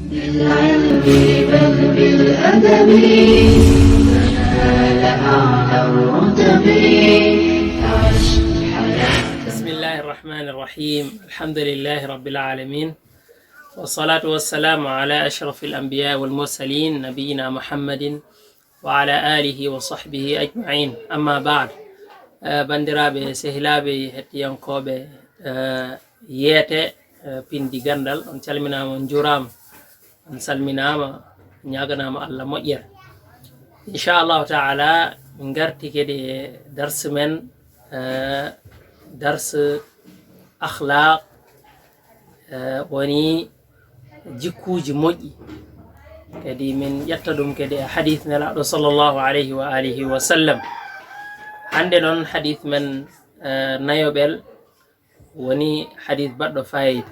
بالعلم بل بالأدب تنال أعلى الرتب. عش حياة. بسم الله الرحمن الرحيم. الحمد لله رب العالمين، والصلاة والسلام على أشرف الأنبياء والمرسلين نبينا محمد وعلى آله وصحبه أجمعين. أما بعد، bandiraɓe sehilaɓe hettiyankoɓe yeete pindi gandal, on calminama, on jurama, on salminama, ñaganama Allah moƴƴere. inchallahu taala min garti kadi e darse men, darse akhlaq, woni jikkuji moƴƴi. kadi min ƴetta ɗum kadi e hadith nelaɗo sallllahu alayhi wa alihi wa sallam. hande noon hadith men nayoɓel woni hadith baɗɗo fayida,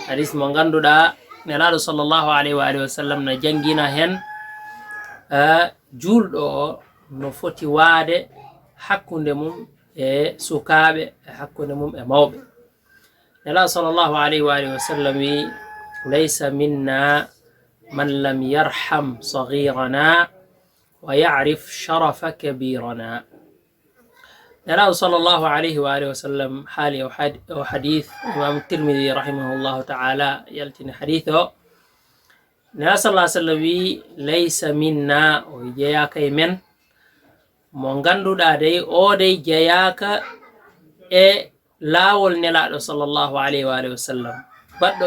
hadith mo ganduɗa nelaɗo sallllahu alayhi wa alihi wa sallam no jangguina hen julɗo o no foti waade hakkude mum e sukaɓe, e hakkude mum e mawɓe. nelaɗo sallllahu alayhi wa alihi wa sallam wi: laysa minna man lam yarham saghirana wa yarif sharafa kabirana. nelaɗo sallllahu alayhi wa alihi wa sallam haali o hadith imam tirmidi rahimahullahu taala yaltini hadith o. nelaɗo sallah sallam wi: laysa minna, o jeyaka e men, mo ganduɗa dey o dey jeyaka e laawol nelaɗo sallllahu alayhi wa alihi wa sallam, baɗɗo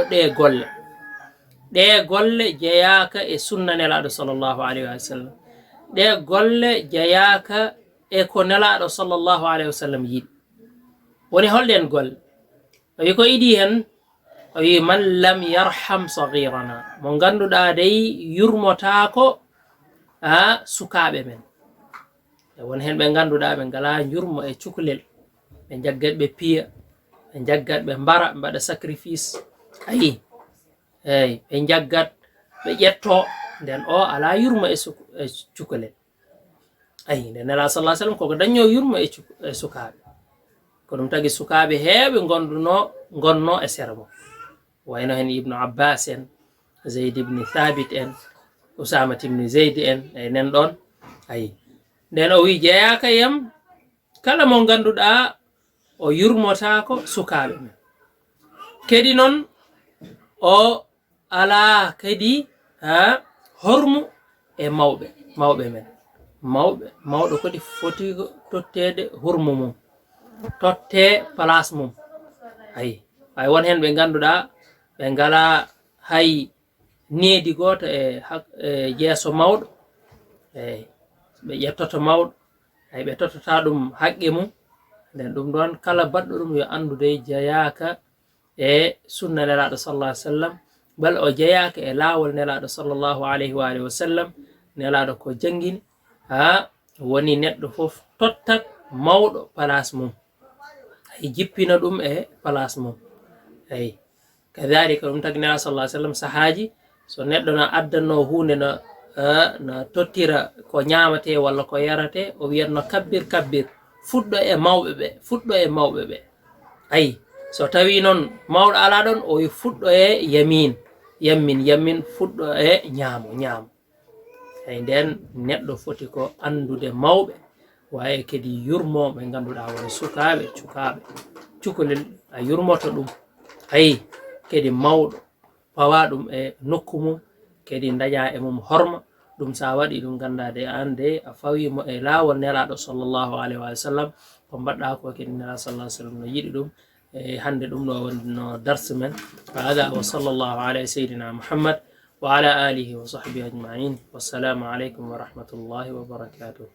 ɗe golle jeyaka e sunna nelaɗo sallllahu alayhi wa sallam, ɗe golle jeyaka e ko nelaɗo sallllahu alayhi wa sallam yiɗi. woni holɗen golle? o wi ko iɗi hen, o wi: man lam yarham saghirana, mo ganduɗa dey yurmotako sukaɓe men. e won hen ɓe ganduɗa ɓe ngala jurmo e cukalel, ɓe jaggat ɓe piya, ɓe jaggat ɓe mbara, ɓe mbaɗa sacrifice, ayi eyyi, ɓe jaggat ɓe ƴetto, nden o ala yurmo e cukalel. ayi, nde nela sallah sallam koko dañño yurmo e sukaɓe, ko ɗum tagui sukaɓe heeɓe gonno e sera mo, wayno hen ibnu abbas en, zeyd ibni thabit en, usamat ibni zeyd en, e nen ɗon. ayi, nden o wi: jeyaka yam kala mo ganduɗa o yurmotako sukaɓe men. kadi noon o ala kadi hormu e mawɓe men. mawɗo kadi foti tottede hurmu mum, totte place mum. ayi, hay won hen ɓe ganduɗa ɓe ngala hay needi goto e jeeso mawɗo, eyi, ɓe ƴettoto mawɗo, ay ɓe tottata ɗum haqqe mum. nden ɗum ɗon kala baɗɗo ɗum yo andude jeyaka e sunna nelaɗo sallah alih sallam, bal o jeyaka e laawol nelaɗo sallllahu alayhi wa alihi wa sallam. nelaɗo ko jangguini woni neɗɗo foof tottat mawɗo place mum, ay jippina ɗum e place mum. eyi, kadalika ɗum tagi nelaɗo sallah alih sallam sahaji, so neɗɗo no addanno hunde no tottira ko ñamate walla ko yarate, o wiyatno kabbir kabbir, fuɗɗo e mawɓe ɓe. ayi, so tawi noon mawɗo ala ɗon, o wi fuɗɗo e yammin, fuɗɗo e ñaamo. eyi, nden neɗɗo foti ko andude mawɓe, wawi kadi yurmoɓe ganduɗa woni sukaɓe, cukaɓe, cukalel a yurmoto ɗum. ayi, kadi mawɗo pawa ɗum e nokku mum, kadi daña e mum horma. ɗum sa waɗi ɗum gandade an de a fawimo e laawol nelaɗo sallllahu alayhi wa sallam, ko mbaɗɗa ko kadi nelaɗo sallah sallam no yiɗi ɗum. e hande ɗum ɗo wonno darse men. hada wa sallllahu ala seydina muhammad wa ala alihi wa sahbihi ajmain. wassalamu aleykum wa rahmatullahi wa barakatuh.